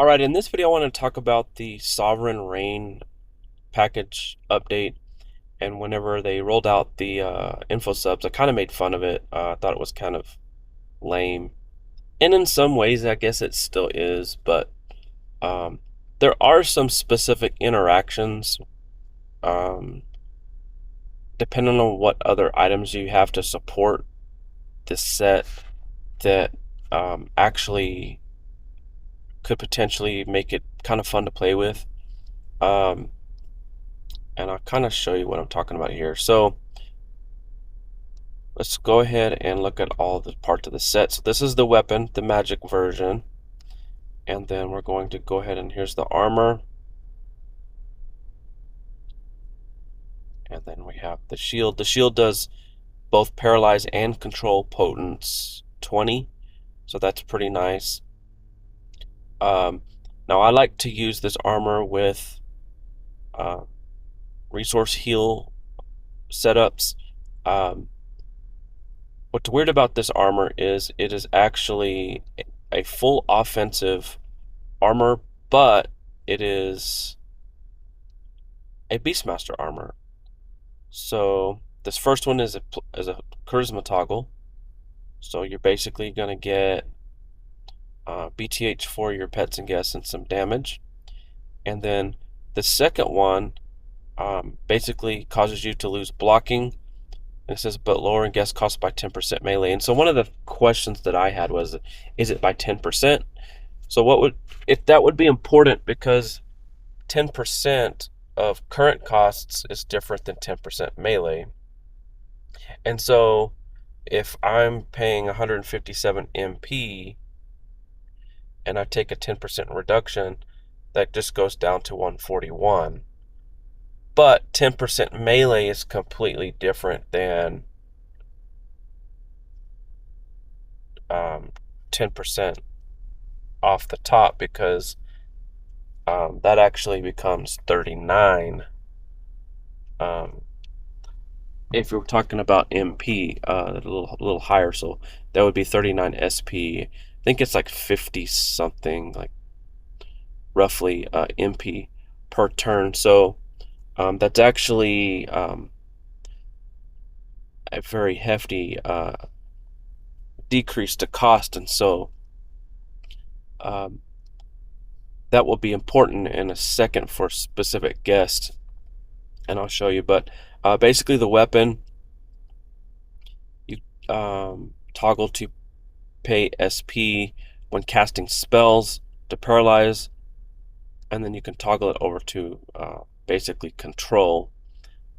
All right, in this video, I want to talk about the Sovereign Rain package update. And whenever they rolled out the info subs, I kind of made fun of it. I thought it was kind of lame. And in some ways, I guess it still is. But um, there are some specific interactions, um, depending on what other items you have to support this set, that actually could potentially make it kind of fun to play with. Um, and I'll kind of show you what I'm talking about here. So let's go ahead and look at all the parts of the set. So this is the weapon, the magic version. And then we're going to go ahead and here's the armor. And then we have the shield. The shield does both paralyze and control potence 20. So that's pretty nice. Now I like to use this armor with resource heal setups. What's weird about this armor is it is actually a full offensive armor, but it is a Beastmaster armor. So this first one is a charisma toggle. So you're basically going to get BTH for your pets and guests and some damage. And then the second one basically causes you to lose blocking. And it says, but lowering guest cost by 10% melee. And so one of the questions that I had was, is it by 10%? So what would, if that would be important, because 10% of current costs is different than 10% melee. And so if I'm paying 157 MP and I take a 10% reduction, that just goes down to 141. But 10% melee is completely different than 10% off the top, because that actually becomes 39. If you're talking about MP, a little higher, so that would be 39 SP. I think it's like 50 something, like roughly MP per turn. So that's actually a very hefty decrease to cost, and so that will be important in a second for specific guests, and I'll show you. But basically, the weapon, you toggle to pay SP when casting spells to paralyze, and then you can toggle it over to basically control.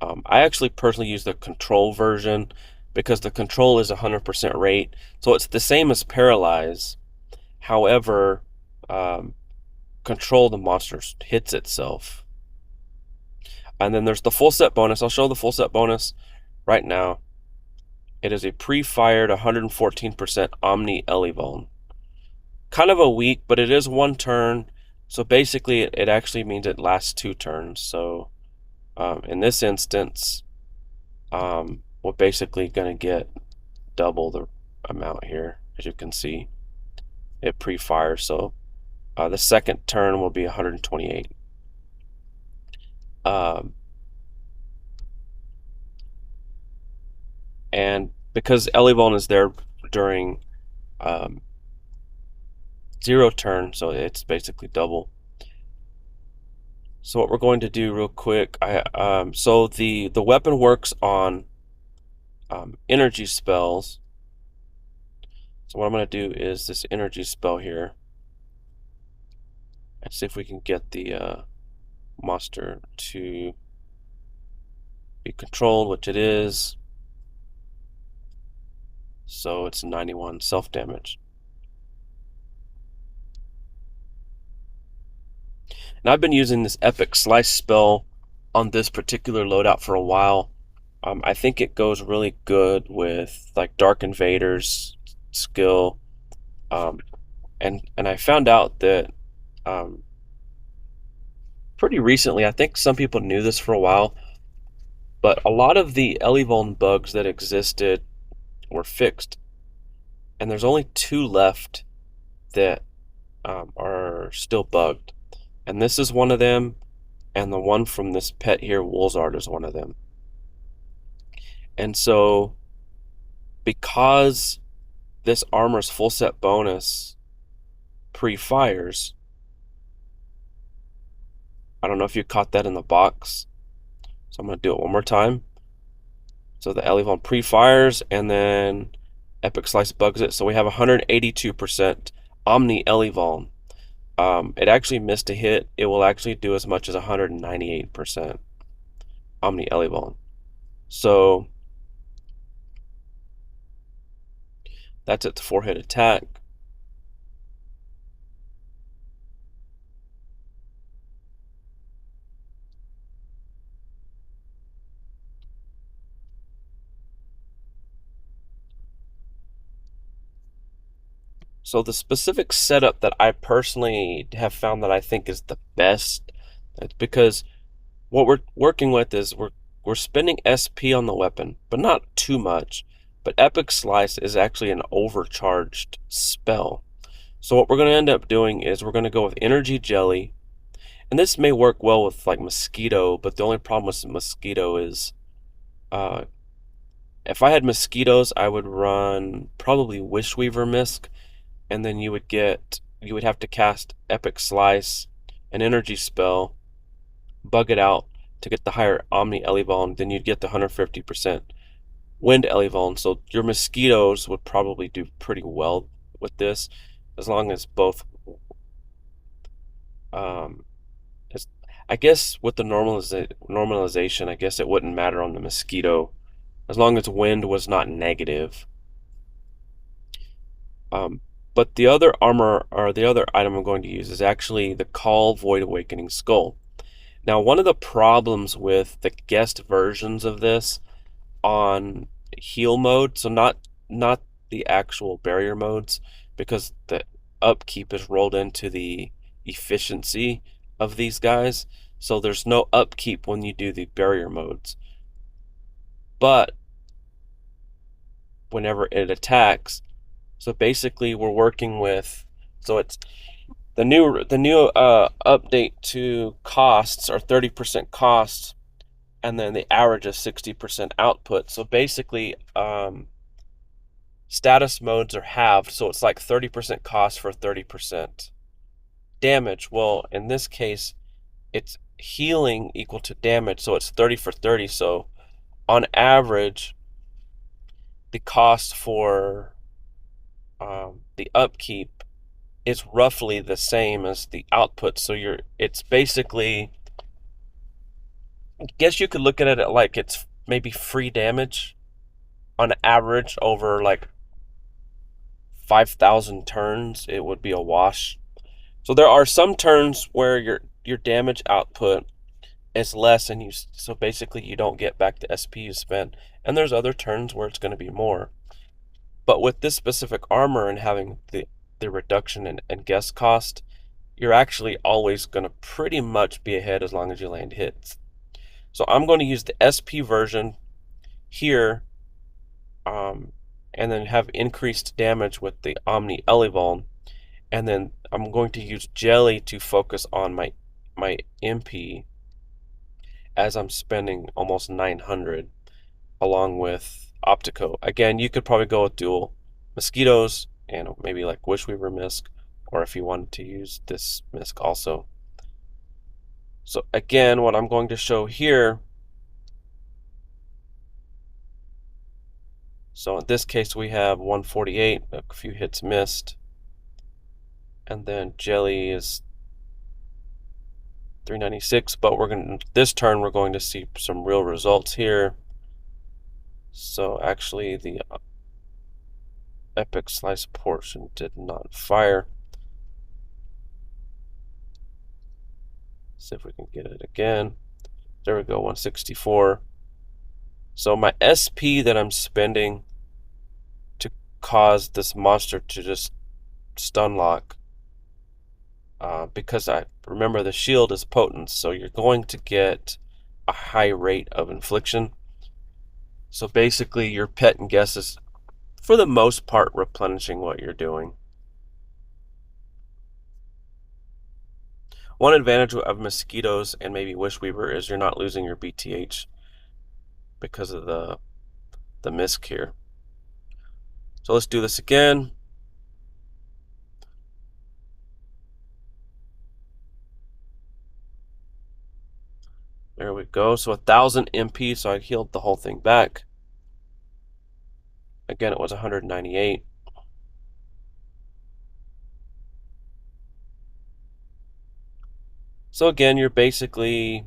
I actually personally use the control version because the control is 100% rate, so it's the same as paralyze. However, control, the monster hits itself. And then there's the full set bonus. I'll show the full set bonus right now. It is a pre-fired 114% Omni Elevone. Kind of a weak, but it is one turn. So basically, it actually means it lasts 2 turns. So in this instance, we're basically going to get double the amount here, as you can see. It pre-fires, so the second turn will be 128. And because Elevone is there during 0 turn, so it's basically double. So what we're going to do real quick, so the weapon works on energy spells. So what I'm going to do is this energy spell here. Let's see if we can get the monster to be controlled, which it is. So it's 91 self-damage. And I've been using this epic slice spell on this particular loadout for a while. I think it goes really good with like Dark Invader's skill. And I found out that pretty recently, I think some people knew this for a while, but a lot of the Elevone bugs that existed were fixed. And there's only 2 left that are still bugged. And this is one of them, and the one from this pet here, Woolsart, is one of them. And so, because this armor's full set bonus pre-fires, I don't know if you caught that in the box, so I'm going to do it one more time. So the Elevon pre-fires, and then Epic Slice bugs it. So we have 182% Omni Elevon. It actually missed a hit. It will actually do as much as 198% Omni Elevon. So that's its 4-hit attack. So the specific setup that I personally have found that I think is the best, it's because what we're working with is we're spending SP on the weapon, but not too much. But Epic Slice is actually an overcharged spell. So what we're going to end up doing is we're going to go with Energy Jelly. And this may work well with like Mosquito, but the only problem with Mosquito is uh, if I had Mosquitoes, I would run probably Wishweaver Mist, and then you would have to cast Epic Slice, an energy spell, bug it out to get the higher Omni Elevon, then you'd get the 150% Wind Elevon. So your Mosquitoes would probably do pretty well with this, as long as both. Um, I guess with the normalization, I guess it wouldn't matter on the Mosquito, as long as wind was not negative. Um, but the other armor, or the other item I'm going to use, is actually the Call Void Awakening Skull. Now, one of the problems with the guest versions of this on heal mode, so not the actual barrier modes, because the upkeep is rolled into the efficiency of these guys, so there's no upkeep when you do the barrier modes. But whenever it attacks, so basically we're working with, so it's the new update to costs are 30% costs, and then the average is 60% output. So basically, status modes are halved, so it's like 30% cost for 30% damage. Well, in this case, it's healing equal to damage, so it's 30 for 30. So on average, the cost for the upkeep is roughly the same as the output. So it's basically, I guess you could look at it like it's maybe free damage on average over like 5,000 turns. It would be a wash. So there are some turns where your damage output is less, and so basically you don't get back the SP you spent. And there's other turns where it's going to be more. But with this specific armor and having the reduction in guess cost, you're actually always going to pretty much be ahead as long as you land hits. So I'm going to use the SP version here, and then have increased damage with the Omni Elevon, and then I'm going to use Jelly to focus on my MP, as I'm spending almost 900 along with Optico. Again, you could probably go with dual Mosquitoes and maybe like Wishweaver Mist, or if you wanted to use this Mist also. So again, what I'm going to show here, so in this case we have 148, a few hits missed, and then Jelly is 396, but this turn we're going to see some real results here. So actually the Epic Slice portion did not fire. See if we can get it again. There we go, 164. So my SP that I'm spending to cause this monster to just stun lock, because I remember the shield is potent, so you're going to get a high rate of infliction. So basically your pet and guess is for the most part replenishing what you're doing. One advantage of Mosquitoes and maybe Wishweaver is you're not losing your BTH because of the misc here. So let's do this again. There we go. So 1,000 MP, so I healed the whole thing back. Again, it was 198. So again, you're basically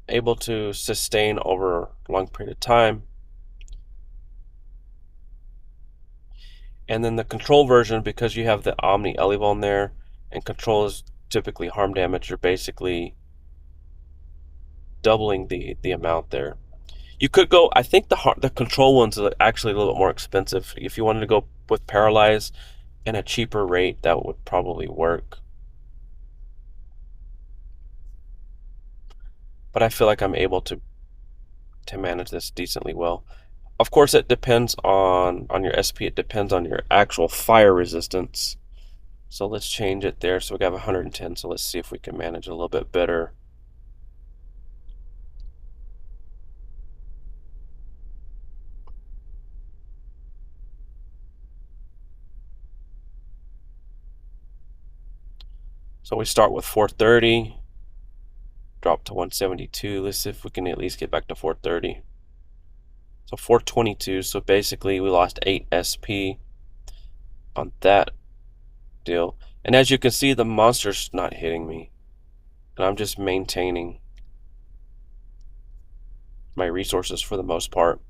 able to sustain over a long period of time. And then the control version, because you have the Omni Elevon there, and control is typically harm damage, you're basically doubling the amount there. You could go, I think the control one's actually a little bit more expensive. If you wanted to go with Paralyze and a cheaper rate, that would probably work. But I feel like I'm able to manage this decently well. Of course, it depends on your SP. It depends on your actual fire resistance. So let's change it there. So we got 110. So let's see if we can manage a little bit better. So we start with 430, drop to 172. Let's see if we can at least get back to 430. So 422. So basically we lost 8 SP on that deal. And as you can see, the monster's not hitting me. And I'm just maintaining my resources for the most part.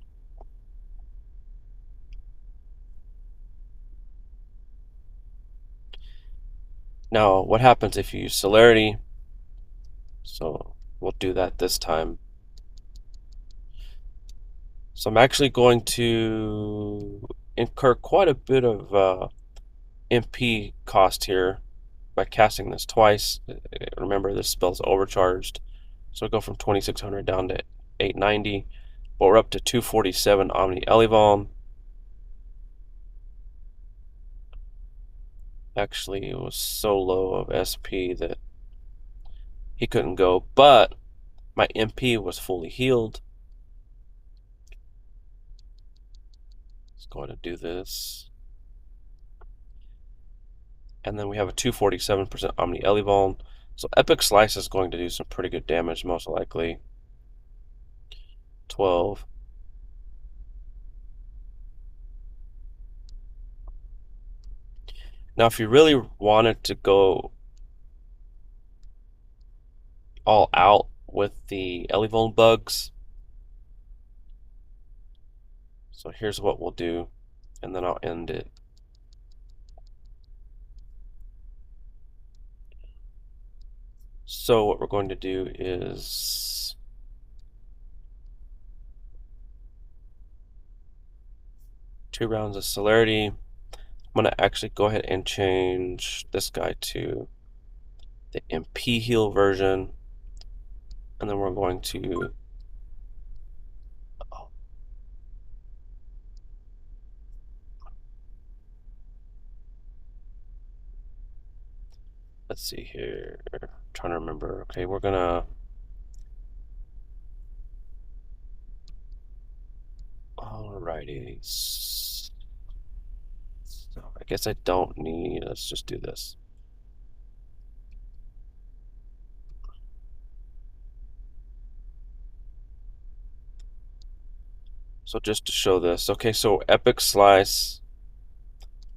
Now, what happens if you use celerity? So we'll do that this time. So I'm actually going to incur quite a bit of MP cost here by casting this twice. Remember, this spell's overcharged. So I go from 2600 down to 890. But we're up to 247 Omni Elevon. Actually, it was so low of SP that he couldn't go, but my MP was fully healed. Let's go ahead and do this. And then we have a 247% Omni Elevon. So Epic Slice is going to do some pretty good damage, most likely. 12. Now, if you really wanted to go all out with the Elevon bugs, so here's what we'll do, and then I'll end it. So what we're going to do is two rounds of celerity. I'm going to actually go ahead and change this guy to the MP heal version. And then we're going to let's see here. I'm trying to remember. Okay, we're gonna alrighty. So I guess I don't need, let's just do this. So just to show this, okay, so Epic Slice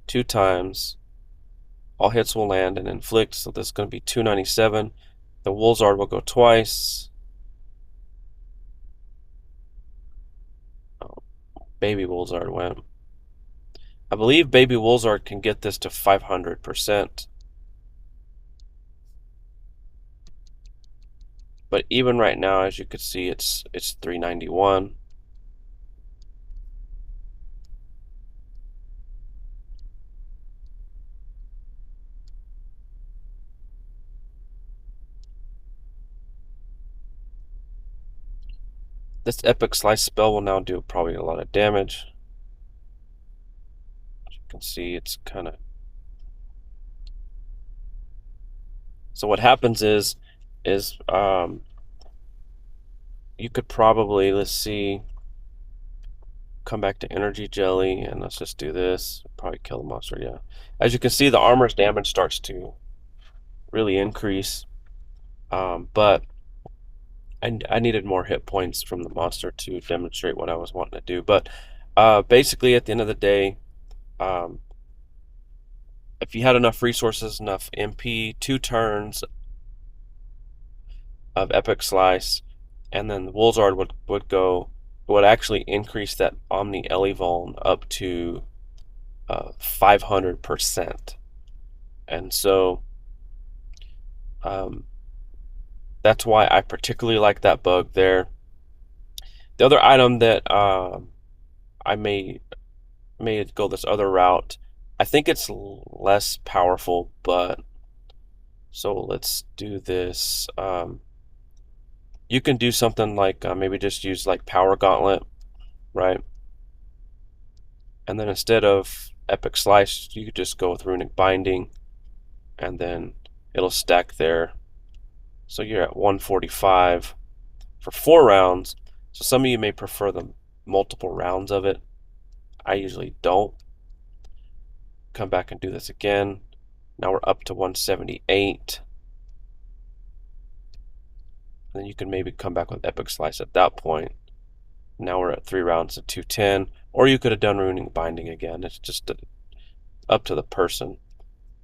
2 times, all hits will land and inflict, so this is going to be 297. The Woolzard will go twice. Oh, Baby Woolzard went. I believe Baby Woolzard can get this to 500%. But even right now, as you can see, it's 391. This Epic Slice spell will now do probably a lot of damage. As you can see, it's kind of So what happens is you could probably, let's see, come back to energy jelly, and let's just do this. Probably kill the monster. Yeah, as you can see, the armor's damage starts to really increase. But I needed more hit points from the monster to demonstrate what I was wanting to do. But basically, at the end of the day, um, if you had enough resources, enough MP, 2 turns of Epic Slice, and then the Woolzard would actually increase that Omni Elevon up to 500%. And so um, that's why I particularly like that bug there. The other item that I may go this other route. I think it's less powerful, but so let's do this. You can do something like maybe just use like Power Gauntlet, right? And then instead of Epic Slice, you could just go with Runic Binding, and then it'll stack there. So you're at 145 for 4 rounds. So some of you may prefer the multiple rounds of it. I usually don't. Come back and do this again. Now we're up to 178. And then you can maybe come back with Epic Slice at that point. Now we're at 3 rounds of 210. Or you could have done Runic Binding again. It's just up to the person.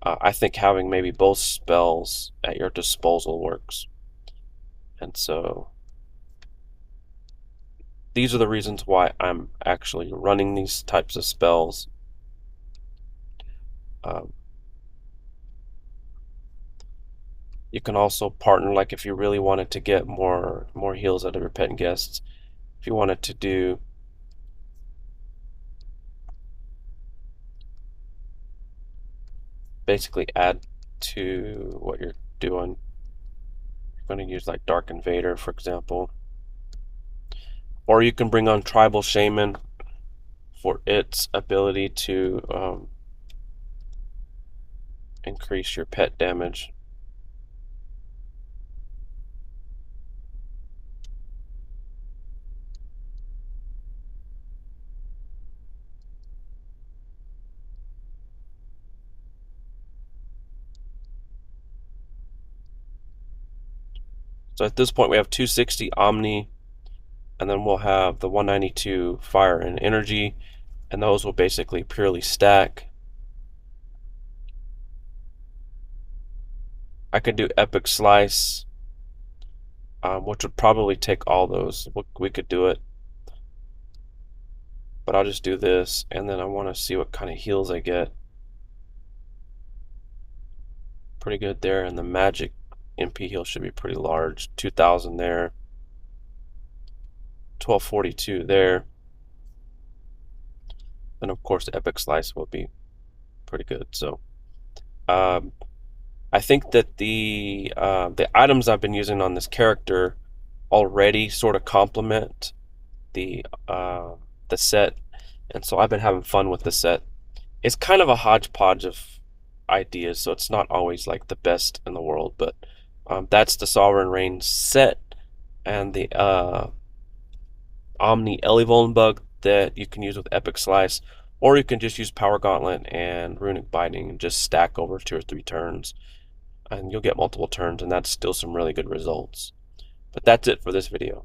I think having maybe both spells at your disposal works. And so these are the reasons why I'm actually running these types of spells. You can also partner, like if you really wanted to get more heals out of your pet and guests. If you wanted to do basically add to what you're doing. You're going to use like Dark Invader, for example. Or you can bring on Tribal Shaman for its ability to increase your pet damage. So at this point we have 260 Omni, and then we'll have the 192 Fire and Energy, and those will basically purely stack. I could do Epic Slice, which would probably take all those. We could do it, but I'll just do this, and then I want to see what kind of heals I get. Pretty good there, and the magic MP heal should be pretty large. 2,000 there, 1242 there, and of course the Epic Slice will be pretty good. So I think that the items I've been using on this character already sort of complement the set, and so I've been having fun with the set. It's kind of a hodgepodge of ideas, so it's not always like the best in the world, but that's the Sovereign Reign set, and the Omni Elevon bug that you can use with Epic Slice, or you can just use Power Gauntlet and Runic Binding and just stack over 2 or 3 turns, and you'll get multiple turns, and that's still some really good results. But that's it for this video.